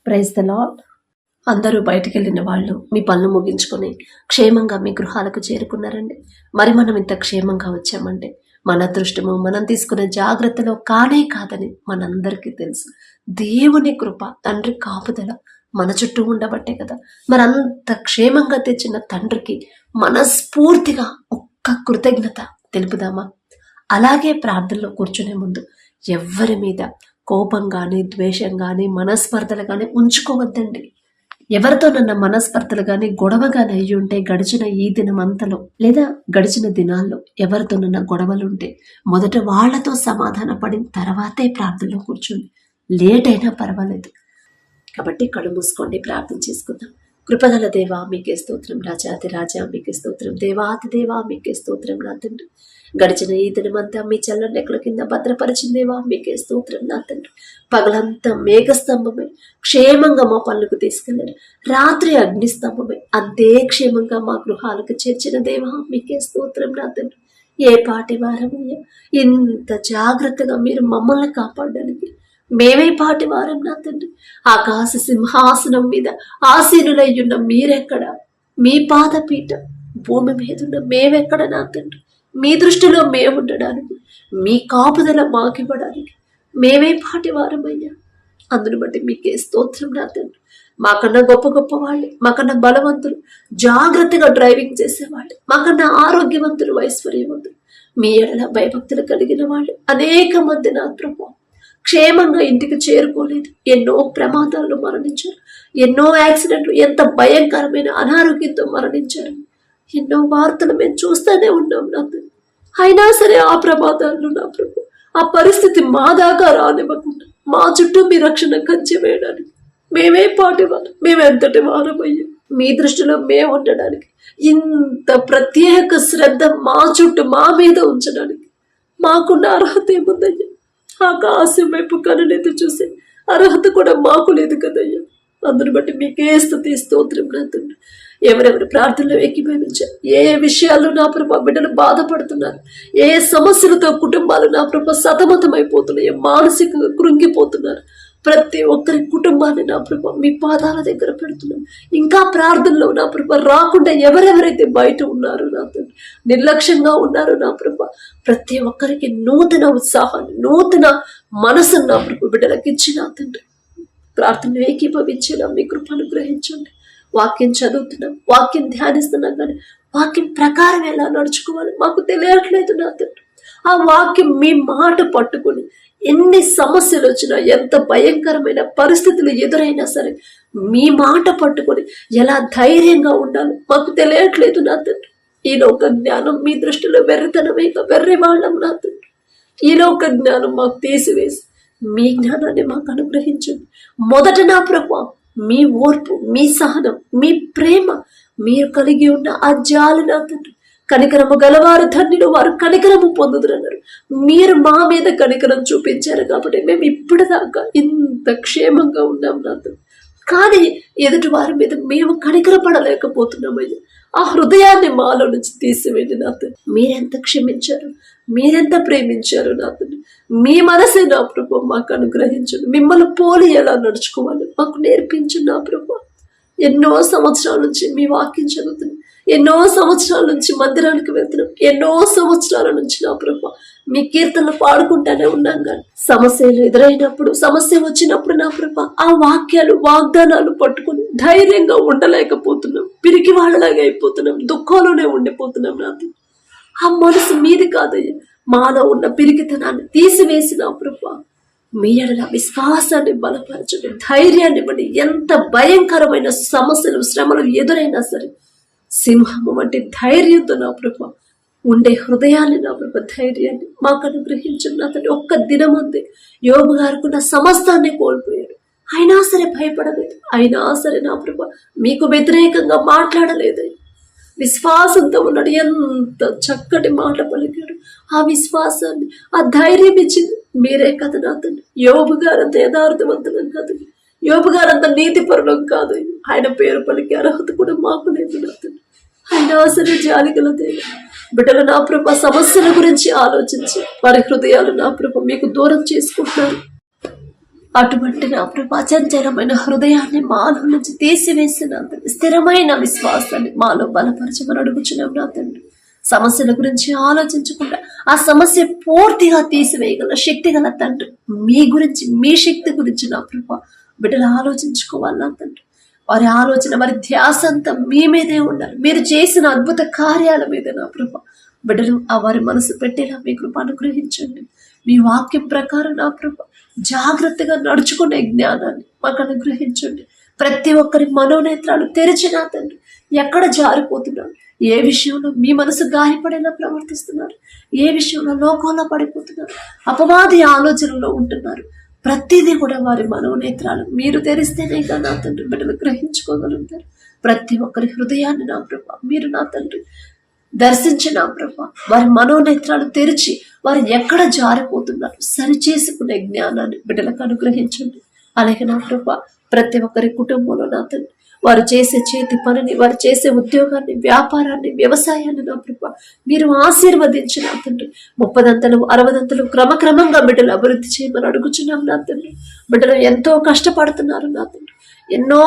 Praise the lord. అందరూ బయటికి వెళ్ళిన వాళ్ళు మీ పనులు ముగించుకొని క్షేమంగా మీ గృహాలకు చేరుకున్నారండి. మరి మనం ఇంత క్షేమంగా వచ్చామంటే మన అదృష్టము, మనం తీసుకునే జాగ్రత్తలో కానే కాదని మనందరికీ తెలుసు. దేవుని కృప, తండ్రి కాపుదల మన చుట్టూ ఉండబట్టే కదా. మరి అంత క్షేమంగా తెచ్చిన తండ్రికి మనస్ఫూర్తిగా ఒక్క కృతజ్ఞత తెలుపుదామా? అలాగే ప్రార్థనలో కూర్చునే ముందు ఎవ్వరి మీద కోపం కానీ, ద్వేషం కానీ, మనస్పర్ధలు కానీ ఉంచుకోవద్దండి. ఎవరితోనన్నా మనస్పర్ధలు కానీ, గొడవ కానీ అయ్యి ఉంటే గడిచిన ఈ దినమంతలో లేదా గడిచిన దినాల్లో ఎవరితోనన్నా గొడవలుంటే మొదట వాళ్లతో సమాధాన పడిన తర్వాతే ప్రార్థనలో కూర్చోండి. లేట్ అయినా పర్వాలేదు. కాబట్టి కళ్ళు మూసుకోండి, ప్రార్థన చేసుకుందాం. కృపగల దేవా మీకే స్తోత్రం, రాజాతి రాజా మీకే స్తోత్రం, దేవాతి దేవా మీకే స్తోత్రం నా తండ్రి. గడిచిన ఈ దినమంతా మీ చల్లని రెక్కల కింద భద్రపరిచిందేవా మీకే స్తోత్రం నా తండ్రి. పగలంతా మేఘస్తంభమే క్షేమంగా మా పనులకు తీసుకెళ్ళారు. రాత్రి అగ్నిస్తంభమే అంతే క్షేమంగా మా గృహాలకు చేర్చిన దేవా మీకే స్తోత్రం నా తండ్రి. ఏ పాటి వారమయ్యా, ఇంత జాగ్రత్తగా మీరు మమ్మల్ని కాపాడడానికి మేమే పాటి వారం నా తండ్రి. ఆకాశ సింహాసనం మీద ఆసీనులయ్యున్న మీరెక్కడ? మీ పాదపీఠ భూమి మీదున్న మేమెక్కడ నా తండ్రి? మీ దృష్టిలో మేముండడానికి, మీ కాపుదల మాకివ్వడానికి మేమే పాటి వారమయ్యా. అందును బట్టి మీకే స్తోత్రం నా తండ్రి. మాకన్నా గొప్ప గొప్ప వాళ్ళు, మాకన్నా బలవంతులు, జాగ్రత్తగా డ్రైవింగ్ చేసేవాళ్ళు, మాకన్నా ఆరోగ్యవంతులు, ఐశ్వర్యవంతులు, మీ ఎడల భయభక్తులు కలిగిన వాళ్ళు అనేక మంది నా ప్రభు క్షేమంగా ఇంటికి చేరుకోలేదు. ఎన్నో ప్రమాదాల్లో మరణించారు, ఎన్నో యాక్సిడెంట్లు, ఎంత భయంకరమైన అనారోగ్యంతో మరణించారు. ఎన్నో వార్తలు మేము చూస్తూనే ఉన్నాం నా తండ్రి. అయినా సరే ఆ ప్రమాదాల్లో నా ప్రభు ఆ పరిస్థితి మా దాకా రానివ్వకుండా మా చుట్టూ మీ రక్షణ కంచె వేయడానికి మేమే పాటివాళ్ళం, మేమెంతటి వారమయ్యాం. మీ దృష్టిలో మేము ఉండడానికి ఇంత ప్రత్యేక శ్రద్ధ మా చుట్టూ మా మీద ఉంచడానికి మాకున్న అర్హత ఏముందయ్యా? ఆకాశం వైపు కనులెత్తి చూసే అర్హత కూడా మాకు లేదు కదయ్యా. అందుని బట్టి మీకే స్తుతి స్తోత్రం నా తండ్రి. ఎవరెవరు ప్రార్థనలో ఏకీభవించారు, ఏ విషయాల్లో నా ప్రభు బిడ్డలు బాధపడుతున్నారు, ఏ సమస్యలతో కుటుంబాలు నా ప్రభు సతమతమైపోతున్నాయి, మానసికంగా కృంగిపోతున్నారు, ప్రతి ఒక్కరి కుటుంబాన్ని నా ప్రభు మీ పాదాల దగ్గర పెడుతున్నాం. ఇంకా ప్రార్థనలో నా ప్రభు రాకుండా ఎవరెవరైతే బయట ఉన్నారో నా తండ్రి, నిర్లక్ష్యంగా ఉన్నారో నా ప్రభు, ప్రతి ఒక్కరికి నూతన ఉత్సాహాన్ని, నూతన మనసును నా ప్రభు బిడ్డలకు ఇచ్చి నా తండ్రి ప్రార్థనలు ఏకీభవించేలా మీ కృప అనుగ్రహించండి. వాక్యం చదువుతున్నాం, వాక్యం ధ్యానిస్తున్నాం, కానీ వాక్యం ప్రకారం ఎలా నడుచుకోవాలి మాకు తెలియట్లేదు నా తండ్రి. ఆ వాక్యం మీ మాట పట్టుకుని ఎన్ని సమస్యలు వచ్చినా, ఎంత భయంకరమైన పరిస్థితులు ఎదురైనా సరే మీ మాట పట్టుకొని ఎలా ధైర్యంగా ఉండాలి మాకు తెలియట్లేదు నా తండ్రి. ఈ లోక జ్ఞానం మీ దృష్టిలో వెర్రితనమే, వెర్రి వాళ్ళం నా తండ్రి. ఈ లోక జ్ఞానం మాకు తీసివేసి మీ జ్ఞానాన్ని మాకు అనుగ్రహించండి. మొదట నా ప్రభు మీ ఓర్పు, మీ సహనం, మీ ప్రేమ, మీరు కలిగి ఉన్న ఆ జాలి నా తండ్రి. కనికరము గలవారు ధన్యులు, వారు కనికరము పొందుదురన్నారు. మీరు మా మీద కనికరం చూపించారు కాబట్టి మేము ఇప్పటిదాకా ఇంత క్షేమంగా ఉన్నాం నా తండ్రి. కానీ ఎదుటి వారి మీద మేము కనికరపడలేకపోతున్నామయ్యా. ఆ హృదయాన్ని మాలో నుంచి తీసివేయండి నా తండ్రి. మీరెంత క్షమించారు, మీరెంత ప్రేమించారు నా తండ్రి. మీ మనసే నా ప్రభు మాకు అనుగ్రహించండి. మిమ్మల్ని పోలి ఎలా నడుచుకోవాలి మాకు నేర్పించు నా ప్రభు. ఎన్నో సంవత్సరాల నుంచి మీ వాక్యం చదువుతున్నాం, ఎన్నో సంవత్సరాల నుంచి మందిరానికి వెళ్తున్నాం, ఎన్నో సంవత్సరాల నుంచి నా ప్రభు మీ కీర్తనలు పాడుకుంటానే ఉన్నాం. కానీ సమస్యలు ఎదురైనప్పుడు, సమస్య వచ్చినప్పుడు నా ప్రభు ఆ వాక్యాలు, వాగ్దానాలు పట్టుకుని ధైర్యంగా ఉండలేకపోతున్నాం. పిరికి వాళ్ళలాగా అయిపోతున్నాం, దుఃఖంలోనే ఉండిపోతున్నాం నా తండ్రి. ఆ మనసు మీది కాదయ్యా. మాలో ఉన్న పిరికితనాన్ని తీసివేసి నా ప్రభు మీ ఎడల విశ్వాసాన్ని బలపరచండి, ధైర్యాన్ని ఇవ్వండి. ఎంత భయంకరమైన సమస్యలు, శ్రమలు ఎదురైనా సరే సింహము వంటి ధైర్యంతో నా ప్రభు ఉండే హృదయాన్ని, నా ప్రభు ధైర్యాన్ని మాకు అనుగ్రహించండి నా తండ్రి. ఒక్క దినం అంతే యోబు గారుకున్న సమస్తాన్ని కోల్పోయాడు, అయినా సరే భయపడలేదు, అయినా సరే నా ప్రభు మీకు వ్యతిరేకంగా మాట్లాడలేదు. విశ్వాసంతో ఉన్నాడు, ఎంత చక్కటి మాట పలికాడు. ఆ విశ్వాసాన్ని, ఆ ధైర్యం ఇచ్చింది మీరే కదా నా తండ్రి. యోబు గారంత యథార్థవంతులం కాదు, యోబు గారంత నీతిపరులం కాదు. ఆయన పేరు పలికే అర్హత కూడా మాకు లేదు నా తండ్రి. అయినా సరే జాలిగల దేవ బిడ్డలు నా ప్రభు సమస్యల గురించి ఆలోచించి వారి హృదయాలు నా ప్రభు మీకు దూరం చేసుకుంటున్నారు. అటువంటి నా ప్రభా చంచలమైన హృదయాన్ని మాలో నుంచి తీసివేసిన స్థిరమైన విశ్వాసాన్ని మాలో బలపరచమని అడుగుచున్నాం నా తండ్రి. సమస్యల గురించి ఆలోచించకుండా ఆ సమస్య పూర్తిగా తీసివేయగల శక్తి గల తండ్రి, మీ గురించి, మీ శక్తి గురించి నా ప్రభా బిడ్డలు ఆలోచించుకోవాలి నా తండ్రి. వారి ఆలోచన, వారి ధ్యాస అంతా మీ మీదే ఉండాలి. మీరు చేసిన అద్భుత కార్యాల మీద నా ప్రభా బిడ్డలు ఆ వారి మనసు పెట్టేలా మీ కృప అనుగ్రహించండి. మీ వాక్యం ప్రకారం నా ప్రభా జాగ్రత్తగా నడుచుకునే జ్ఞానాన్ని మాకు అనుగ్రహించండి. ప్రతి ఒక్కరి మనోనేత్రాలు తెరిచిన తండ్రి, ఎక్కడ జారిపోతున్నారు, ఏ విషయంలో మీ మనసు గాయపడేలా ప్రవర్తిస్తున్నారు, ఏ విషయంలో లోకంలో పడిపోతున్నారు, అపవాది ఆలోచనలో ఉంటున్నారు, ప్రతిదీ కూడా వారి మనోనేత్రాలు మీరు తెరిస్తేనే కదా నా తండ్రి బిడ్డలు గ్రహించుకోగలుగుతారు. ప్రతి ఒక్కరి హృదయాన్ని నా ప్రభా మీరు నా తండ్రి దర్శించిన ప్రభా వారి మనోనేత్రాలు తెరిచి వారు ఎక్కడ జారిపోతున్నారు సరిచేసుకునే జ్ఞానాన్ని బిడ్డలకు అనుగ్రహించండి. అలాగే నా ప్రభా ప్రతి ఒక్కరి కుటుంబంలో నా తండ్రి వారు చేసే చేతి పనిని, వారు చేసే ఉద్యోగాన్ని, వ్యాపారాన్ని, వ్యవసాయాన్ని నా ప్రభా మీరు ఆశీర్వదించి నా తండ్రి 30 60 క్రమక్రమంగా బిడ్డలు అభివృద్ధి చేయమని అడుగుచున్నాం నా తండ్రి. బిడ్డలు ఎంతో కష్టపడుతున్నారు నా తండ్రి, ఎన్నో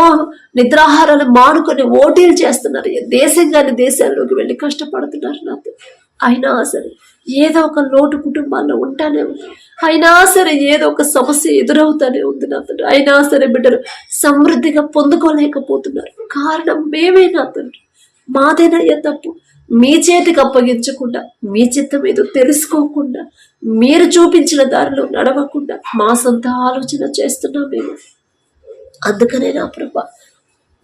నిద్రాహారాలు మానుకొని ఓటీలు చేస్తున్నారు, దేశంగాని దేశాల్లోకి వెళ్ళి కష్టపడుతున్నారు నా తండ్రి. అయినా సరే ఏదో ఒక లోటు కుటుంబాల్లో ఉంటానే ఉంది, అయినా సరే ఏదో ఒక సమస్య ఎదురవుతానే ఉంది నా తండ్రి. అయినా సరే బిడ్డలు సమృద్ధిగా పొందుకోలేకపోతున్నారు. కారణం మేమే నా తండ్రి, మాదేనయ్యా తప్పు. మీ చేతికి అప్పగించకుండా, మీ చిత్తం ఏదో తెలుసుకోకుండా, మీరు చూపించిన దారిలో నడవకుండా మా సొంత ఆలోచన చేస్తున్నాం మేము. అందుకనే నా ప్రభా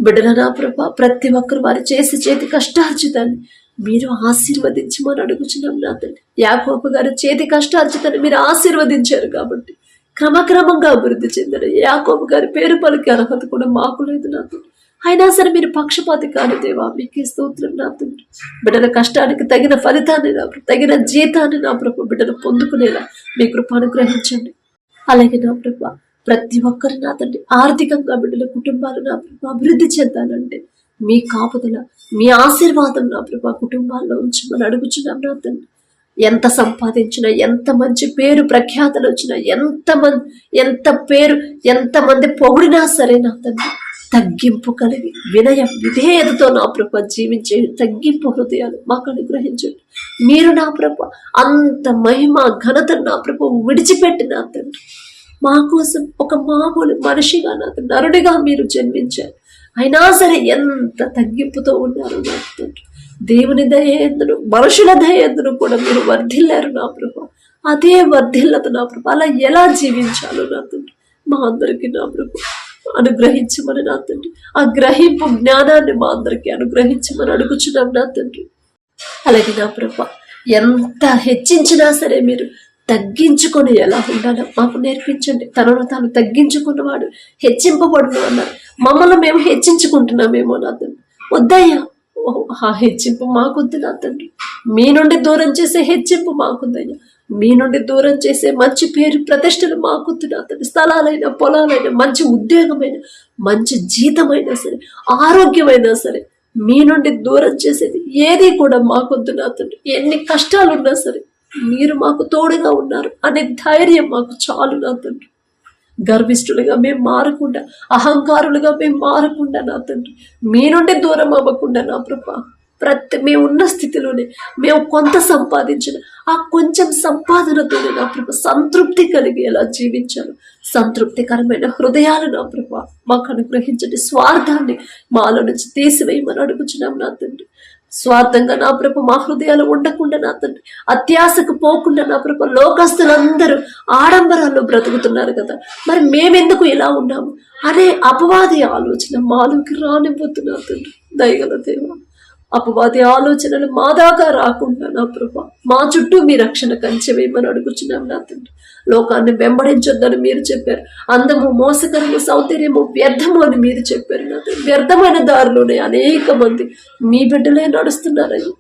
బిడ్డల నా ప్రభా ప్రతి ఒక్కరు వారు చేసి చేతి కష్టార్జితాన్ని మీరు ఆశీర్వదించమని అడుగుచున్నాం నా తండ్రి. యాకోబు గారు చేతి కష్టార్జితాన్ని మీరు ఆశీర్వదించారు కాబట్టి క్రమక్రమంగా అభివృద్ధి చెందారు. యాకోబు గారి పేరు పలికే అర్హత కూడా మాకు లేదు నా తండ్రి. అయినా సరే మీరు పక్షపాతి కాని దేవా, మీకే స్తోత్రం నా తండ్రి. బిడ్డల కష్టానికి తగిన ఫలితాన్ని నా తగిన జీతాన్ని నా ప్రభు బిడ్డలు పొందుకునేలా మీ కృప అనుగ్రహించండి. అలాగే నా ప్రభా ప్రతి ఒక్కరు నా తండ్రి ఆర్థికంగా బిడ్డల కుటుంబాలు నా ప్రభా అభివృద్ధి చెందాలంటే మీ కాపుదల, మీ ఆశీర్వాదం నా ప్రభా కుటుంబాల్లో ఉంచమని అడుగుచున్నాం నా తండ్రి. ఎంత సంపాదించినా, ఎంత మంచి పేరు ప్రఖ్యాతలు వచ్చినా, ఎంతమంది పొగిడినా సరే నా తండ్రి తగ్గింపు కలిగి వినయ విధేయతతో నా ప్రభ జీవించే తగ్గింపు హృదయాలు మాకు అనుగ్రహించండి. మీరు నా ప్రభ అంత మహిమ ఘనత నా ప్రభ విడిచిపెట్టి నా తండ్రి మా కోసం ఒక మామూలు మనిషిగా నా నరుడిగా మీరు జన్మించారు. అయినా సరే ఎంత తగ్గింపుతో ఉన్నారు నా తండ్రి. దేవుని దయేందును మనుషుల దయేందును కూడా మీరు వర్ధిల్లారు నా ప్రభ. అదే వర్ధిల్లత నా ప్రభ అలా ఎలా జీవించాలో నా తండ్రి మా అందరికీ నా ప్రభ అనుగ్రహించమని నా తండ్రి. ఆ గ్రహింపు జ్ఞానాన్ని మా అందరికీ అనుగ్రహించమని అడుగుచున్నాం నా తండ్రి. అలాగే నా ప్రభ ఎంత హెచ్చించినా సరే మీరు తగ్గించుకొని ఎలా ఉండాలో మాకు నేర్పించండి. తనను తాను తగ్గించుకున్నవాడు హెచ్చింపబడును అన్నారు. మమ్మల్ని మేము హెచ్చించుకుంటున్నామేమో నా తండ్రి. వద్దయ్యా, ఆ హెచ్చింపు మాకొద్దు నా తండ్రి. మీ నుండి దూరం చేసే హెచ్చింపు మాకొద్దయ్యా. మీ నుండి దూరం చేసే మంచి పేరు ప్రతిష్టలు మాకొద్దు నా తండ్రి. స్థలాలైనా, పొలాలైనా, మంచి ఉద్యోగమైన, మంచి జీతమైనా సరే, ఆరోగ్యమైనా సరే మీ నుండి దూరం చేసేది ఏది కూడా మాకొద్దు నా తండ్రి. ఎన్ని కష్టాలున్నా సరే మీరు మాకు తోడుగా ఉన్నారు అనే ధైర్యం మాకు చాలు నా తండ్రి. గర్విష్ఠులుగా మేము మారకుండా, అహంకారులుగా మేము మారకుండా నా తండ్రి మీ నుండి దూరం అవ్వకుండా నా ప్రభా మేము ఉన్న స్థితిలోనే మేము కొంత సంపాదించిన ఆ కొంచెం సంపాదనతోనే నా ప్రభ సంతృప్తి కలిగేలా జీవించాలి. సంతృప్తికరమైన హృదయాలు నా ప్రభ మాకు అనుగ్రహించండి. స్వార్థాన్ని మాలో నుంచి తీసివేయమని అడుగుచున్నాం నా తండ్రి. స్వార్థంగా నా ప్రభ మా హృదయాలు ఉండకుండా నా తండ్రి, అత్యాశకు పోకుండా నా ప్రభ లోకస్తులందరూ ఆడంబరాల్లో బ్రతుకుతున్నారు కదా, మరి మేమెందుకు ఇలా ఉన్నాము అనే అపవాది ఆలోచన మాలోకి రానివ్వద్దు నా తండ్రి. దయగల దేవా, అపవాది ఆలోచనలు మా దాకా రాకుండా నా ప్రభా మా చుట్టూ మీ రక్షణ కంచె వేయమని అడుగుచున్నాం నా తండ్రి. లోకాన్ని వెంబడించొద్దని మీరు చెప్పారు. అందము, మోసకరము, సౌందర్యము వ్యర్థము అని మీరు చెప్పారు నా తండ్రి. వ్యర్థమైన దారిలోనే అనేక మంది మీ బిడ్డలే నడుస్తున్నారని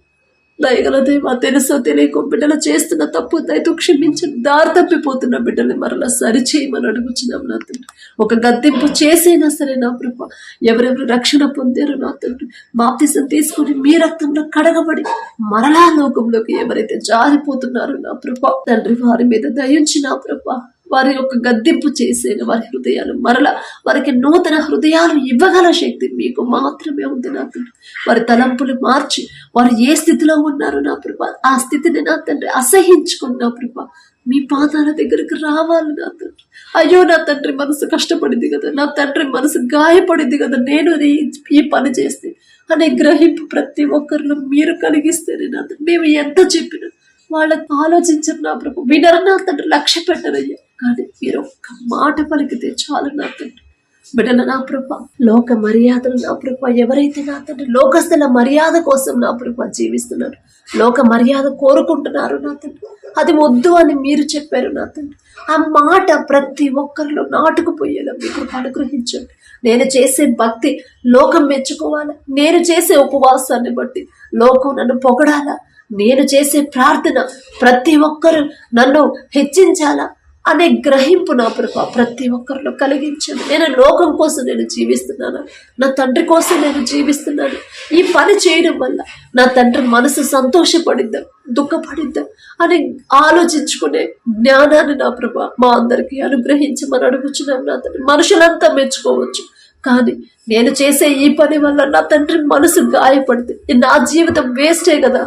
దయగల దేవా, తెలుసో తెలియకో బిడ్డలు చేస్తున్న తప్పు దయతో క్షమించండి. దారి తప్పిపోతున్న బిడ్డల్ని మరలా సరిచేయమని అడుగుచున్నాం నా తండ్రి. ఒక గద్దెంపు చేసైనా సరే నా ప్రభ ఎవరెవరు రక్షణ పొందారో నా తండ్రి బాప్తిసం తీసుకుని మీ రక్తంలో కడగబడి మరలా లోకంలోకి ఎవరైతే జారిపోతున్నారో నా ప్రభ తండ్రి వారి మీద దయించి నా ప్రభ వారి యొక్క గద్దింపు చేసేది వారి హృదయాలు మరలా వారికి నూతన హృదయాలు ఇవ్వగల శక్తి మీకు మాత్రమే ఉంది నా తండ్రి. వారి తలంపులు మార్చి వారు ఏ స్థితిలో ఉన్నారు నా ప్రభ, ఆ స్థితిని నా తండ్రి అసహించుకుని నా ప్రభ మీ పాదాల దగ్గరికి రావాలి నా తండ్రి. అయ్యో నా తండ్రి మనసు కష్టపడింది కదా, నా తండ్రి మనసు గాయపడింది కదా, నేను ఈ పని చేస్తే అనే గ్రహింపు ప్రతి ఒక్కరిలో మీరు కలిగిస్తేనే నా తండ్రి. మేము ఎంత చెప్పినా వాళ్ళకి ఆలోచించరు నా ప్రభు, వినరు నా తండ్రి, లక్ష్య పెట్టరయ్యా. కానీ మీరు ఒక్క మాట పలికితే చాలు నా తండ్రి. బిడ్డల నా ప్రభ, లోక మర్యాదలు నా ప్రభ, ఎవరైతే నా తండ్రి లోకస్తుల మర్యాద కోసం నా ప్రభ జీవిస్తున్నారు, లోక మర్యాద కోరుకుంటున్నారు నా తండ్రి, అది వద్దు అని మీరు చెప్పారు నా తండ్రి. ఆ మాట ప్రతి ఒక్కరిలో నాటుకుపోయేలా మీకు అనుగ్రహించండి. నేను చేసే భక్తి లోకం మెచ్చుకోవాలా, నేను చేసే ఉపవాసాన్ని బట్టి లోకం నన్ను పొగడాలా, నేను చేసే ప్రార్థన ప్రతి ఒక్కరు నన్ను హెచ్చించాలా అనే గ్రహింపు నా ప్రభా ప్రతి ఒక్కరిలో కలిగించండి. నేను లోకం కోసం నేను జీవిస్తున్నాను, నా తండ్రి కోసం నేను జీవిస్తున్నాను, ఈ పని చేయడం వల్ల నా తండ్రి మనసు సంతోషపడిద్దాం దుఃఖపడిద్దాం అని ఆలోచించుకునే జ్ఞానాన్ని నా ప్రభా మా అందరికీ అనుగ్రహించమని అడుగుచున్నాం నా తండ్రి. మనుషులంతా మెచ్చుకోవచ్చు, కానీ నేను చేసే ఈ పని వల్ల నా తండ్రి మనసు గాయపడితే నా జీవితం వేస్టే కదా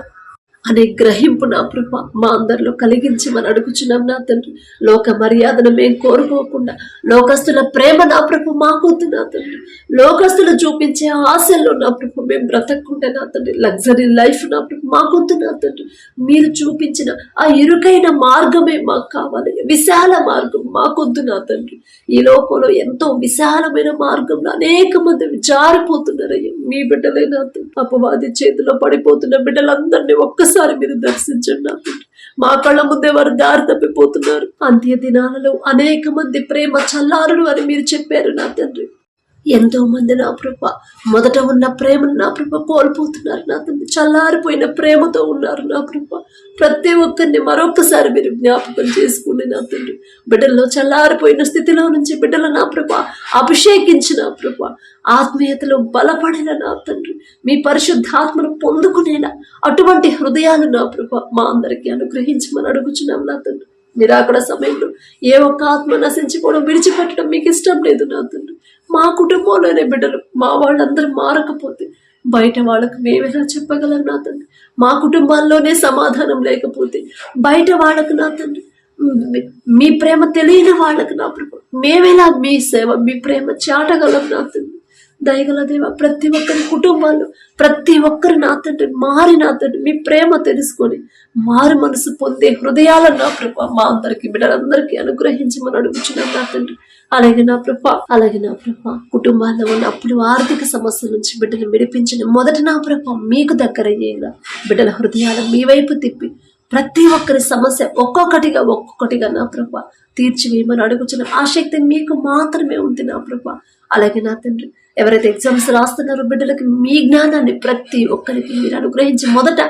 అనే గ్రహింపు నా ప్రభ మా అందరిలో కలిగించమని అడుగుచున్నాం నా తండ్రి. లోక మర్యాదను మేము కోరుకోకుండా లోకస్తుల ప్రేమ నా ప్రభు మాకొద్దు నా తండ్రి. లోకస్తులు చూపించే ఆశల్లో నా ప్రభు మేము బ్రతక్కుంటే నా తండ్రి, లగ్జరీ లైఫ్ నా ప్రభు మాకొద్దు నా తండ్రి. మీరు చూపించిన ఆ ఇరుకైన మార్గమే మాకు కావాలి, విశాల మార్గం మాకొద్దు నా తండ్రి. ఈ లోకంలో ఎంతో విశాలమైన మార్గంలో అనేక మంది జారిపోతున్నారయ్యా. మీ బిడ్డలే నా తండ్రి, అపవాది చేతిలో పడిపోతున్న బిడ్డలందరినీ ఒక్కసారి మీరు దర్శించండి. మా కళ్ళ ముందే వారు దారి తప్పిపోతున్నారు. అంత్య దినాలలో అనేక మంది ప్రేమ చల్లారును అని మీరు చెప్పారు నా తండ్రి. ఎంతో మంది నా ప్రభ మొదట ఉన్న ప్రేమను నా ప్రభ కోల్పోతున్నారు నా తండ్రి, చల్లారిపోయిన ప్రేమతో ఉన్నారు నా ప్రభ. ప్రతి ఒక్కరిని మరొకసారి మీరు జ్ఞాపకం చేసుకోండి నా తండ్రి. బిడ్డల్లో చల్లారిపోయిన స్థితిలో నుంచి బిడ్డల నా ప్రభ అభిషేకించిన ప్రభ, ఆత్మీయతలో బలపడిన నా తండ్రి, మీ పరిశుద్ధాత్మను పొందుకునేలా అటువంటి హృదయాలు నా ప్రభ మా అందరికీ అనుగ్రహించమని అడుగుచున్నాం నా తండ్రి. మీరు అక్కడ సమయంలో ఏ ఒక్క ఆత్మ నశించుకోవడం విడిచిపెట్టడం మీకు ఇష్టం లేదు నా తండ్రి. మా కుటుంబంలోనే బిడ్డలు మా వాళ్ళందరూ మారకపోతే బయట వాళ్ళకు మేమెలా చెప్పగలం నా తండ్రి. మా కుటుంబాల్లోనే సమాధానం లేకపోతే బయట వాళ్ళకు నా తండ్రి మీ ప్రేమ తెలియని వాళ్ళకు నా ప్రభు మేమెలా మీ సేవ మీ ప్రేమ చాటగలం నా తండ్రి. దయగల దేవ, ప్రతి ఒక్కరి కుటుంబాల్లో ప్రతి ఒక్కరు నా తండ్రి మారి నా తండ్రి మీ ప్రేమ తెలుసుకొని మారు మనసు పొందే హృదయాలను నా ప్రభ మా అందరికి బిడ్డలందరికీ అనుగ్రహించమని అడుగుచున్నాం నా తండ్రి. అలాగే నా ప్రభ కుటుంబాల్లో ఉన్న అప్పుడు ఆర్థిక సమస్యల నుంచి బిడ్డలు విడిపించిన మొదట నా ప్రభ మీకు దగ్గర అయ్యేలా బిడ్డల హృదయాలు మీ వైపు తిప్పి ప్రతి ఒక్కరి సమస్య ఒక్కొక్కటిగా నా ప్రభ తీర్చివేయమని అడుగుచున్నాం. ఆ శక్తి మీకు మాత్రమే ఉంది నా ప్రభ. అలాగే నా తండ్రి, ఎవరైతే ఎగ్జామ్స్ రాస్తున్నారో బిడ్డలకి మీ జ్ఞానాన్ని ప్రతి ఒక్కరికి మీరు అనుగ్రహించి మొదట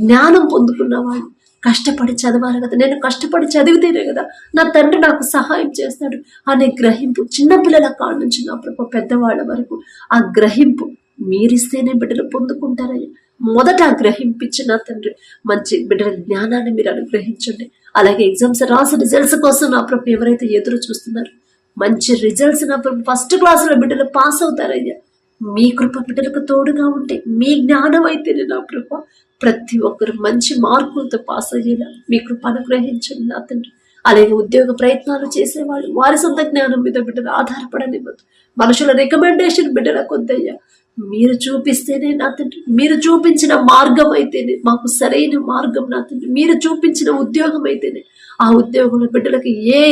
జ్ఞానం పొందుకున్న వాళ్ళు కష్టపడి చదవాలి కదా, నేను కష్టపడి చదివితేనే కదా నా తండ్రి నాకు సహాయం చేస్తాడు అనే గ్రహింపు చిన్నపిల్లల కాడ నుంచి నా ప్రభు పెద్దవాళ్ళ వరకు ఆ గ్రహింపు మీరిస్తేనే బిడ్డలు పొందుకుంటారయ్యా. మొదట గ్రహింపించి నా తండ్రి మంచి బిడ్డల జ్ఞానాన్ని మీరు అనుగ్రహించండి. అలాగే ఎగ్జామ్స్ రాసి రిజల్ట్స్ కోసం నా ప్రభు ఎవరైతే ఎదురు చూస్తున్నారు మంచి రిజల్ట్స్ నా ప్రభు ఫస్ట్ క్లాసులో బిడ్డలు పాస్ అవుతారయ్యా. మీ కృప బిడ్డలకు తోడుగా ఉంటే మీ జ్ఞానం అయితేనే నా కృప ప్రతి ఒక్కరు మంచి మార్కులతో పాస్ అయ్యేలా మీ కృప అనుగ్రహించండి నా తండ్రి. అలాగే ఉద్యోగ ప్రయత్నాలు చేసేవాళ్ళు వారి సొంత జ్ఞానం మీద బిడ్డలు ఆధారపడనివ్వద్దు. మనుషుల రికమెండేషన్ బిడ్డలకు వద్దయ్యా. మీరు చూపిస్తేనే నా తండ్రి, మీరు చూపించిన మార్గం అయితేనే మాకు సరైన మార్గం నా తండ్రి. మీరు చూపించిన ఉద్యోగం అయితేనే ఆ ఉద్యోగంలో బిడ్డలకి ఏ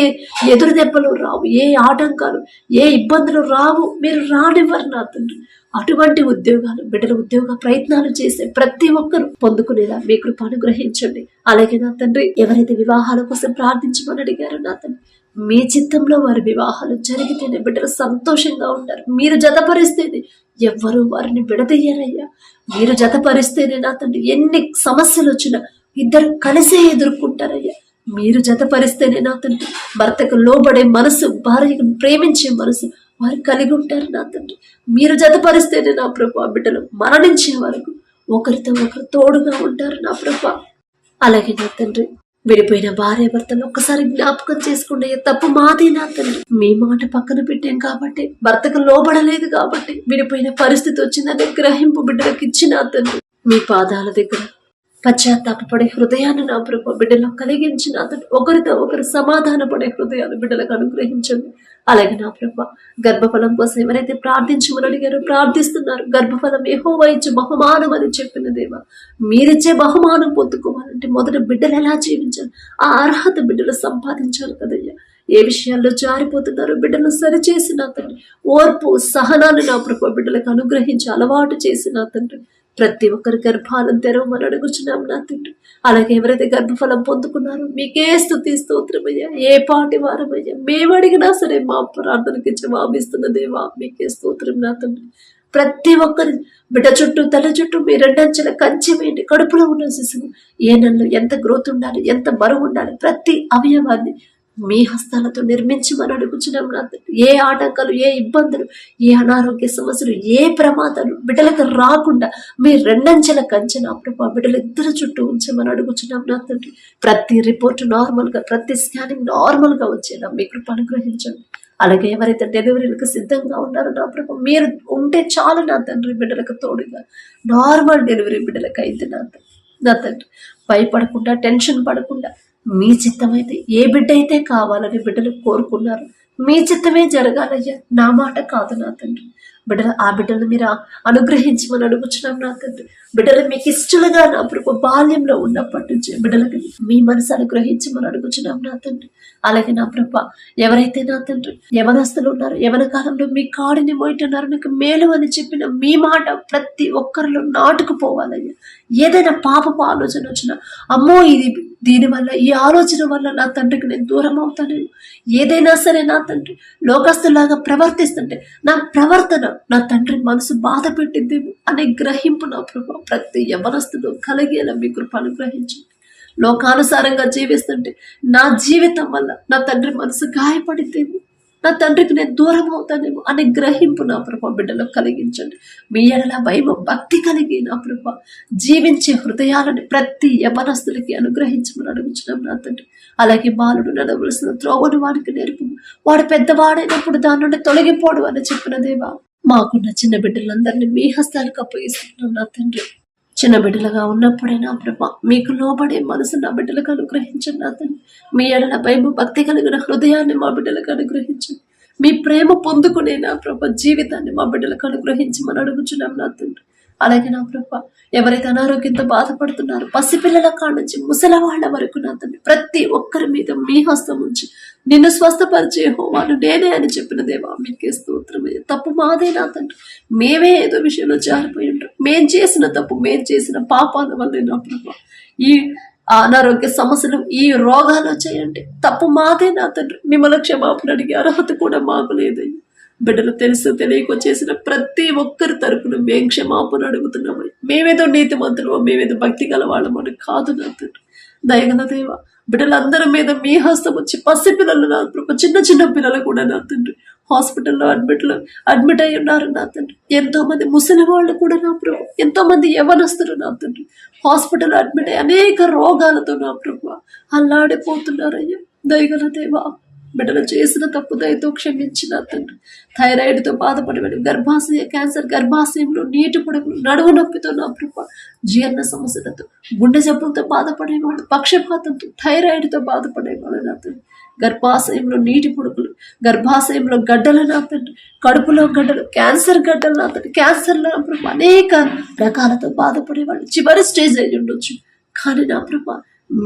ఎదురు దెబ్బలు రావు, ఏ ఆటంకాలు ఏ ఇబ్బందులు రావు, మీరు రానివ్వరు నా తండ్రి. అటువంటి ఉద్యోగాలు బిడ్డల ఉద్యోగ ప్రయత్నాలు చేసే ప్రతి ఒక్కరు పొందుకునేలా మీ కృప అనుగ్రహించండి. అలాగే నా తండ్రి, ఎవరైతే వివాహాల కోసం ప్రార్థించమని అడిగారో నా తండ్రి మీ చిత్తంలో వారి వివాహాలు జరిగితేనే బిడ్డలు సంతోషంగా ఉంటారు. మీరు జతపరిస్తేనే ఎవ్వరూ వారిని విడదయ్యారయ్యా. మీరు జతపరిస్తేనే నా తండ్రి ఎన్ని సమస్యలు వచ్చినా ఇద్దరు కలిసే ఎదుర్కొంటారయ్యా. మీరు జతపరిస్తేనే నా తండ్రి భర్తకు లోబడే మనసు, భార్యకు ప్రేమించే మనసు వారు కలిగి ఉంటారు నా తండ్రి. మీరు జతపరిస్తేనే నా ప్రభు బిడ్డలు మరణించే వరకు ఒకరితో ఒకరు తోడుగా ఉంటారు నా ప్రభు. అలాగే నా తండ్రి, విడిపోయిన భార్య భర్తలు ఒక్కసారి జ్ఞాపకం చేసుకోండి. తప్పు మాది నా తండ్రి. మీ మాట పక్కన పెట్టాం కాబట్టి, భర్తకు లోబడలేదు కాబట్టి విడిపోయిన పరిస్థితి వచ్చిందని గ్రహింపు బిడ్డలకు ఇచ్చిన తండ్రి. మీ పాదాల దగ్గర పశ్చాత్తాపడే హృదయాన్ని నా ప్రభు బిడ్డలో కలిగించిన తండ్రి. ఒకరితో ఒకరు సమాధాన పడే హృదయాలు బిడ్డలకు అనుగ్రహించండి. అలాగే నా ప్రభు గర్భఫలం కోసం ఎవరైతే ప్రార్థించమని అడిగారో ప్రార్థిస్తున్నారు. గర్భఫలం యెహోవా ఇచ్చే బహుమానం అని చెప్పిన దేవా, మీరిచ్చే బహుమానం పొందుకోవాలంటే మొదట బిడ్డలు ఎలా జీవించాలి, ఆ అర్హత బిడ్డలు సంపాదించాలి కదయ్యా. ఏ విషయాల్లో జారిపోతున్నారో బిడ్డలు సరిచేసిన తండ్రి. ఓర్పు సహనాన్ని నా ప్రభు బిడ్డలకు అనుగ్రహించి అలవాటు చేసిన తండ్రి. ప్రతి ఒక్కరి గర్భాలను తెరవమని అడుగుచున్నాం నా తండ్రి. అలాగే ఎవరైతే గర్భఫలం పొందుకున్నారో మీకే స్తుతి స్తోత్రమయ్యా. ఏ పాటి వారమయ్యా, మేము అడిగినా సరే మా ప్రార్థనకి జవాబిస్తున్న దేవా మీకే స్తోత్రం నా తండ్రి. ప్రతి ఒక్కరి బిడ్డ చుట్టూ తల చుట్టూ మీ రెండంచెల కంచె వేయండి. కడుపులో ఉన్న శిశువు ఏ నెలలో ఎంత గ్రోత్ ఉండాలి, ఎంత బరువు ఉండాలి, ప్రతి అవయవాన్ని మీ హస్తాలతో నిర్మించమని అడుగుచున్నాం నా తండ్రి. ఏ ఆటంకాలు, ఏ ఇబ్బందులు, ఏ అనారోగ్య సమస్యలు, ఏ ప్రమాదాలు బిడ్డలకు రాకుండా మీ రెండంచెల కంచె నా ప్రభా బిడ్డలు ఇద్దరు చుట్టూ ఉంచమని అడుగుచున్నాం నా తండ్రి. ప్రతి రిపోర్ట్ నార్మల్ గా, ప్రతి స్కానింగ్ నార్మల్ గా వచ్చేలా మీ కృప అనుగ్రహించండి. అలాగే ఎవరైతే డెలివరీలకు సిద్ధంగా ఉన్నారో నా ప్రభు మీరు ఉంటే చాలు నా తండ్రి. బిడ్డలకు తోడుగా నార్మల్ డెలివరీ బిడ్డలకు అయితే నా తండ్రి భయపడకుండా, టెన్షన్ పడకుండా మీ చిత్తమైతే ఏ బిడ్డ అయితే కావాలని బిడ్డలు కోరుకున్నారు, మీ చిత్తమే జరగాలయ్యా, నా మాట కాదు నా తండ్రి. ఆ బిడ్డలు మీరు అనుగ్రహించమని అడుగుచున్నాం నా తండ్రి. బిడ్డలు మీకు ఇష్టలుగా నా ప్రభు బాల్యంలో ఉన్నప్పటి నుంచి బిడ్డలకి మీ మనసు అనుగ్రహించమని అడుగుచున్నాం నా తండ్రి. అలాగే నా ప్రభ ఎవరైతే నా తండ్రి యవనస్తులు ఉన్నారో, యవన కాలంలో మీ కాడిని మోయటున్నారు, నీకు మేలు అని చెప్పిన మీ మాట ప్రతి ఒక్కరిలో నాటుకుపోవాలయ్యా. ఏదైనా పాపపు ఆలోచన వచ్చినా, అమ్మో దీనివల్ల, ఈ ఆలోచన వల్ల నా తండ్రికి నేను దూరం అవుతానేమో, ఏదైనా సరే నా తండ్రి లోకస్తులాగా ప్రవర్తిస్తుంటే నా ప్రవర్తన నా తండ్రి మనసు బాధ పెట్టిందేమో అనే గ్రహింపు నా ప్రభు ప్రతి యవనస్తుడు కలిగేలా మీ కృప అనుగ్రహించండి. లోకానుసారంగా జీవిస్తుంటే నా జీవితం వల్ల నా తండ్రి మనసు గాయపడితేమో, నా తండ్రికి నేను దూరం అవుతానేమో అనే గ్రహింపు నా ప్రభు బిడ్డలో కలిగించండి. మీ ఎడల భయం, భక్తి కలిగి నా ప్రభు జీవించే హృదయాలని ప్రతి యవనస్తులకి అనుగ్రహించమని అడుగుచున్నాం నా తండ్రి. అలాగే బాలుడు నడవలసిన త్రోవను వాడికి నేర్పు, వాడు పెద్దవాడైనప్పుడు దాని నుండి తొలగిపోడు అని చెప్పిన దేవా, మాకున్న చిన్న బిడ్డలందరినీ మీ హస్తాలకు అప్పగిస్తున్నాం నా తండ్రి. చిన్న బిడ్డలుగా ఉన్నప్పుడే నా ప్రభ మీకు లోబడే మనసు నా బిడ్డలకు అనుగ్రహించండి నా తండ్రి. మీ ఎడల భయము, భక్తి కలిగిన హృదయాన్ని మా బిడ్డలకు అనుగ్రహించండి. మీ ప్రేమ పొందుకునే నా ప్రభ జీవితాన్ని మా బిడ్డలకు అనుగ్రహించమని అడుగుచున్నాం నా తండ్రి. అలాగే నా ప్రభ ఎవరైతే అనారోగ్యంతో బాధపడుతున్నారో, పసిపిల్లల కాడ నుంచి ముసలవాళ్ల వరకు నా తండ్రి ప్రతి ఒక్కరి మీద మీ హస్తం ఉంచి నిన్ను స్వస్థపరిచే హోవాను నేనే అని చెప్పిన దేవా మీకే స్తోత్రమయ్యా. తప్పు మాదే నా తండ్రి. మేమే ఏదో విషయంలో జారిపోయి ఉంటాం. మేం చేసిన తప్పు, మేం చేసిన పాపాల వల్లే నా ప్రభా ఈ అనారోగ్య సమస్యలు, ఈ రోగాలు వచ్చాయంటే తప్పు మాదే నా తండ్రి. మిమ్మల్ని క్షమాపణ అడిగే అర్హత కూడా మాకు లేదయ్యా. బిడ్డలు తెలుసు తెలియక చేసిన ప్రతి ఒక్కరి తరపున మేం క్షమాపణ అడుగుతున్నామని. మేమేదో నీతిమంతులు, మేమేదో భక్తి గల వాళ్ళమని కాదు నా తండ్రి. దయగల దేవ బిడ్డలందరి మీద మీ హస్తం వచ్చి పసిపిల్లలు నా ప్రభు, చిన్న చిన్న పిల్లలు కూడా నా తండ్రి హాస్పిటల్లో అడ్మిట్ అయి ఉన్నారు నా తండ్రి. ఎంతో మంది ముసలి వాళ్ళు కూడా నా ప్రభు, ఎంతో మంది యవనస్తులు నా తండ్రి హాస్పిటల్లో అడ్మిట్ అయ్యి అనేక రోగాలతో నా ప్రభు అల్లాడిపోతున్నారయ్యా. దయగల దేవా బిడ్డలు చేసిన తప్పు దయతో క్షమించిన తండ్రి. థైరాయిడ్తో బాధపడేవాడు, గర్భాశయ క్యాన్సర్, గర్భాశయంలో నీటి పొడవులు, నడువు నొప్పితో నా ప్రభ, జీర్ణ సమస్యలతో, గుండె జబ్బులతో బాధపడేవాడు, పక్షపాతంతో, థైరాయిడ్తో బాధపడేవాడు నా తండ్రి. గర్భాశయంలో నీటి పొడుకులు, గర్భాశయంలో గడ్డలు నా తండ్రి, కడుపులో గడ్డలు, క్యాన్సర్ గడ్డలు నా తండ్రి, క్యాన్సర్ నా ప్రభ అనేక రకాలతో బాధపడేవాడు. చివరి స్టేజ్ అయి ఉండొచ్చు, కానీ నా ప్రభ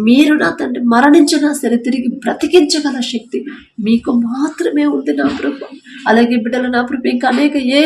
మీరు నా తండ్రి మరణించినా సరే తిరిగి బ్రతికించగల శక్తి మీకు మాత్రమే ఉంది నా ప్రభు. అలాగే బిడ్డలు నా ప్రభు ఇంకా అనేక ఏ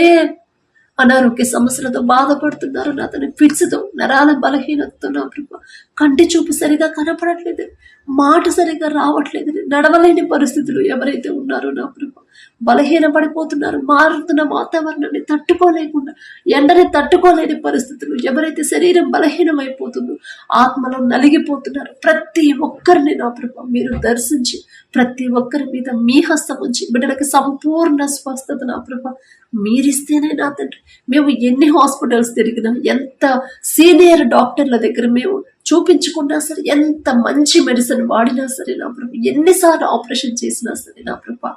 అనారోగ్య సమస్యలతో బాధపడుతున్నారు నా తండ్రి, ఫిట్స్తో, నరాల బలహీనతతో నా ప్రభు, కంటి చూపు సరిగా కనపడట్లేదు, మాట సరిగా రావట్లేదు, నడవలేని పరిస్థితులు ఎవరైతే ఉన్నారో నా ప్రభు బలహీన పడిపోతున్నారు. మారుతున్న వాతావరణాన్ని తట్టుకోలేకుండా, ఎండని తట్టుకోలేని పరిస్థితులు, ఎవరైతే శరీరం బలహీనమైపోతుందో, ఆత్మలో నలిగిపోతున్నారు, ప్రతి ఒక్కరిని నా ప్రభు మీరు దర్శించి ప్రతి ఒక్కరి మీద మీ హస్తం ఉంచి బిడ్డలకి సంపూర్ణ స్వస్థత నా ప్రభు మీరిస్తేనే నా తండ్రి. మేము ఎన్ని హాస్పిటల్స్ తిరిగినా, ఎంత సీనియర్ డాక్టర్ల దగ్గర మేము చూపించుకున్నా సరే, ఎంత మంచి మెడిసిన్ వాడినా సరే నా ప్రభు, ఎన్నిసార్లు ఆపరేషన్ చేసినా సరే నా ప్రభు,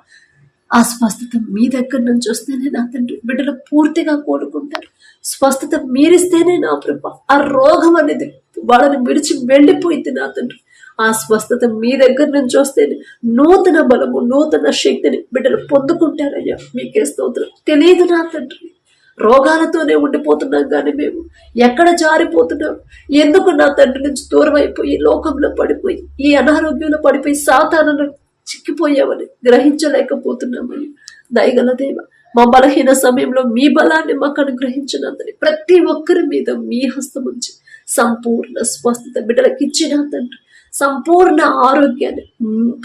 ఆ స్వస్థత మీ దగ్గర నుంచి వస్తేనే నా తండ్రి బిడ్డలు పూర్తిగా కోలుకుంటారు. స్వస్థత మీరిస్తేనే నా ప్రభు ఆ రోగం అనేది వాళ్ళని విడిచి వెళ్ళిపోయింది నా తండ్రి. ఆ స్వస్థత మీ దగ్గర నుంచి వస్తేనే నూతన బలము, నూతన శక్తిని బిడ్డలు పొందుకుంటారయ్యా. మీకే స్తోత్రం. తెలియదు నా తండ్రి, రోగాలతోనే ఉండిపోతున్నాం కానీ మేము ఎక్కడ జారిపోతున్నాం, ఎందుకు నా తండ్రి నుంచి దూరం అయిపోయి లోకంలో పడిపోయి ఈ అనారోగ్యంలో పడిపోయి సాతానులు చిక్కిపోయామని గ్రహించలేకపోతున్నామని. దయగల దేవ, మా బలహీన సమయంలో మీ బలాన్ని మాకు అనుగ్రహించినంతని ప్రతి ఒక్కరి మీద మీ హస్తం ఉంచి సంపూర్ణ స్వస్థత బిడ్డలకు ఇచ్చిన తండ్రి, సంపూర్ణ ఆరోగ్యాన్ని,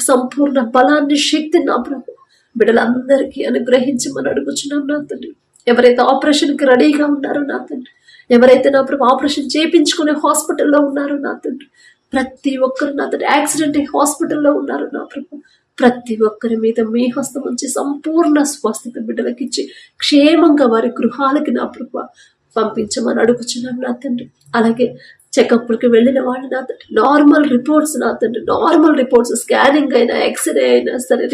సంపూర్ణ బలాన్ని, శక్తిని నా ప్రభు బిడ్డలందరికీ అనుగ్రహించమని అడుగుచున్నాం నా తండ్రి. ఎవరైతే ఆపరేషన్కి రెడీగా ఉన్నారో నా తండ్రి, ఎవరైతే నా ప్రభు ఆపరేషన్ చేయించుకునే హాస్పిటల్లో ఉన్నారో నా తండ్రి, ప్రతి ఒక్కరు నా తండ్రి యాక్సిడెంట్ అయ్యి హాస్పిటల్లో ఉన్నారు నా ప్రభు, ప్రతి ఒక్కరి మీద మీ హస్తం ఉంచి సంపూర్ణ స్వస్థత బిడ్డలకి ఇచ్చి క్షేమంగా వారి గృహాలకి నా ప్రభు పంపించమని అడుగుచున్నాం నా తండ్రి. అలాగే చెకప్కి వెళ్ళిన వాళ్ళు నా తండ్రి నార్మల్ రిపోర్ట్స్ నా తండ్రి, నార్మల్ రిపోర్ట్స్, స్కానింగ్ అయినా, ఎక్స్రే అయినా సరే,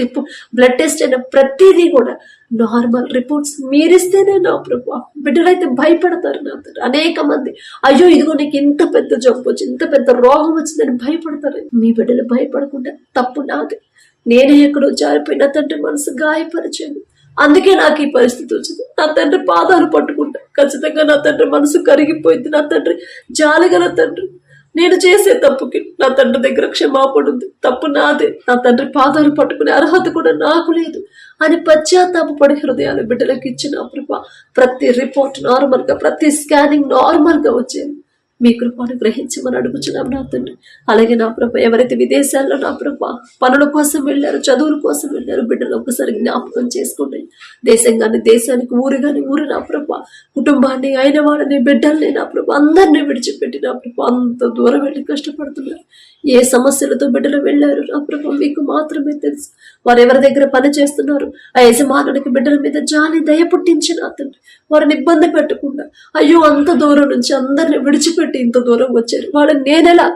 బ్లడ్ టెస్ట్ అయినా ప్రతిదీ కూడా నార్మల్ రిపోర్ట్స్ మీరిస్తేనే నా ప్రభు బిడ్డలైతే భయపడతారు నా తండ్రి. అనేక మంది అయ్యో ఇదిగో నీకు ఇంత పెద్ద జబ్బు వచ్చింది, ఇంత పెద్ద రోగం వచ్చిందని భయపడతారు. మీ బిడ్డలు భయపడకుండా తప్పు నాది, నేనే ఎక్కడో జారిపోయిన తండ్రి మనసు గాయపరిచాను, అందుకే నాకు ఈ పరిస్థితి వచ్చింది. నా తండ్రి పాదాలు పట్టుకుంటా, ఖచ్చితంగా నా తండ్రి మనసు కరిగిపోయింది. నా తండ్రి జాలిగల తండ్రి, నేను చేసే తప్పుకి నా తండ్రి దగ్గర క్షమాపణ ఉంది, తప్పు నాదే, నా తండ్రి పాదాలు పట్టుకునే అర్హత కూడా నాకు లేదు అని పశ్చాత్తాపడి హృదయాలు బిడ్డలకు ఇచ్చిన ప్రభా ప్రతి రిపోర్ట్ నార్మల్ గా, ప్రతి స్కానింగ్ నార్మల్ గా వచ్చేది. మీ కృపను గ్రహించమని అడుగుచున్నాం నా తండ్రి. అలాగే నా ప్రభా ఎవరైతే విదేశాల్లో నా ప్రభా పనుల కోసం వెళ్ళారు, చదువుల కోసం వెళ్ళారు, బిడ్డలు ఒకసారి జ్ఞాపకం చేసుకోండి. దేశం కానీ దేశానికి, ఊరు కానీ ఊరు నా ప్రభా, కుటుంబాన్ని, అయిన వాళ్ళని, బిడ్డల్ని నా ప్రభా అందరినీ విడిచిపెట్టి నా ప్రభా అంత దూరం వెళ్ళి కష్టపడుతున్నారు. ఏ సమస్యలతో బిడ్డలు వెళ్ళారు నా ప్రభా మీకు మాత్రమే తెలుసు. వారు ఎవరి దగ్గర పని చేస్తున్నారు, ఆ యజమానునికి బిడ్డల మీద జాలి దయ పుట్టించిన తండ్రి, వారిని ఇబ్బంది పెట్టకుండా, అయ్యో అంత దూరం నుంచి అందరిని విడిచిపెట్టి ఇంత దూరం వచ్చారు, వాళ్ళని నేనెలా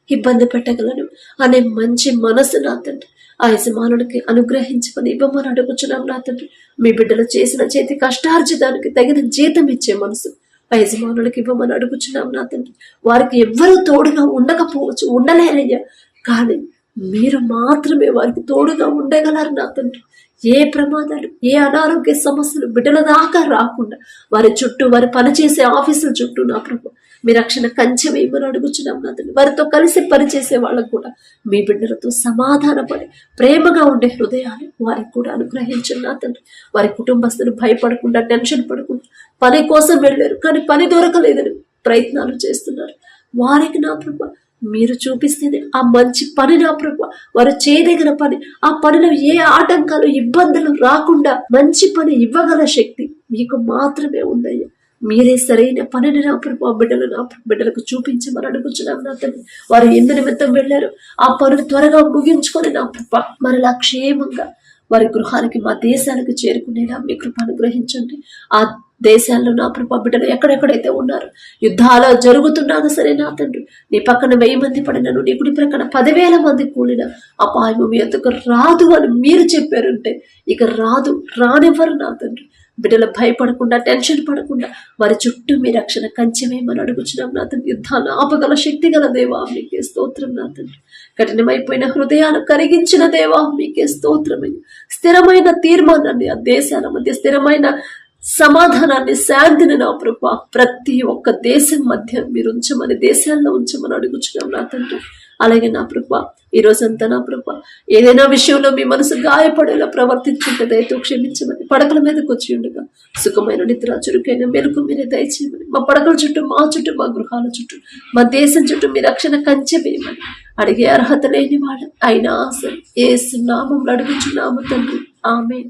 ఇబ్బంది పెట్టగలను అనే మంచి మనసు నా తండ్రి ఆ యజమానునికి అనుగ్రహించుకొని ఇవ్వమని అడుగుచున్నాం నా తండ్రి. మీ బిడ్డలు చేసిన చేతి కష్టార్జితానికి తగిన జీతం ఇచ్చే మనసు ఆ యజమానులకు ఇవ్వమని అడుగుచున్నాం నా తండ్రి. వారికి ఎవ్వరూ తోడుగా ఉండకపోవచ్చు, ఉండలేరయ్యా, కానీ మీరు మాత్రమే వారికి తోడుగా ఉండగలరు నా తండ్రి. ఏ ప్రమాదాలు, ఏ అనారోగ్య సమస్యలు బిడ్డల దాకా రాకుండా వారి చుట్టూ, వారి పనిచేసే ఆఫీసుల చుట్టూ నా ప్రభు మీ రక్షణ కంచె వేయమని అడుగుచున్నాం నా తండ్రి. వారితో కలిసి పనిచేసే వాళ్ళకు కూడా మీ బిడ్డలతో సమాధానపడి ప్రేమగా ఉండే హృదయాలు వారికి కూడా అనుగ్రహించండి నా తండ్రి. వారి కుటుంబస్తులు భయపడకుండా, టెన్షన్ పడకుండా, పని కోసం వెళ్ళారు కానీ పని దొరకలేదని ప్రయత్నాలు చేస్తున్నారు, వారికి నా ప్రభు మీరు చూపిస్తేనే ఆ మంచి పని నా ప్రభు వారు చేయదగిన పని, ఆ పనిలో ఏ ఆటంకాలు, ఇబ్బందులు రాకుండా మంచి పని ఇవ్వగల శక్తి మీకు మాత్రమే ఉందయ్యా. మీరే సరైన పనిని నా ప్రభు బిడ్డలకు చూపించమని అడుగుచున్నాం నా తండ్రి. వారు ఎందు నిమిత్తం వెళ్ళారు ఆ పనులు త్వరగా ముగించుకొని నా ప్రభు మరలా క్షేమంగా వారి గృహానికి, మా దేశానికి చేరుకునేలా మీ కృప అనుగ్రహించండి. ఆ దేశాల్లో నా ప్రభు బిడ్డలు ఎక్కడెక్కడైతే ఉన్నారు, యుద్ధాలు జరుగుతున్నాను సరే నా తండ్రి, నీ పక్కన 1000 మంది పడినను, నీ కుడి ప్రక్కన 10,000 మంది కూలిన అపాయము మీ ఎందుకు రాదు అని మీరు చెప్పారంటే ఇక రాదు, రానివ్వరు నా తండ్రి. బిడ్డలు భయపడకుండా, టెన్షన్ పడకుండా వారి చుట్టూ మీ రక్షణ కంచెమేమని అడుగుచున్నాం నా తండ్రి. యుద్ధాన్ని ఆపగల శక్తి గల దేవా మీకే స్తోత్రం నా తండ్రి. కఠినమైపోయిన హృదయాలు కరిగించిన దేవా మీకే స్తోత్రమయ్య. స్థిరమైన తీర్మానాన్ని ఆ దేశాల మధ్య, స్థిరమైన సమాధానాన్ని, శాంతిని నా ప్రభా ప్రతి ఒక్క దేశం మధ్య మీరు ఉంచమని, దేశాల్లో ఉంచమని అడుగుచున్నాం నా తండ్రి. అలాగే నా ప్రభా ఈ రోజంతా నా ప్రభా ఏదైనా విషయంలో మీ మనసు గాయపడేలా ప్రవర్తించుంటే దయతో క్షమించమని, పడకల మీదకి వచ్చి ఉండగా సుఖమైన నిద్ర, చురుకైన మెలకు మీరే దయచేయమని, మా పడకల చుట్టూ, మా చుట్టూ, మా గృహాల చుట్టూ, మా దేశం చుట్టూ మీ రక్షణ కంచె వేయమని అడిగే అర్హత లేని వాడు అయినా సరే యేసు నామములో అడుగుచున్నాము తండ్రి, ఆమేన్.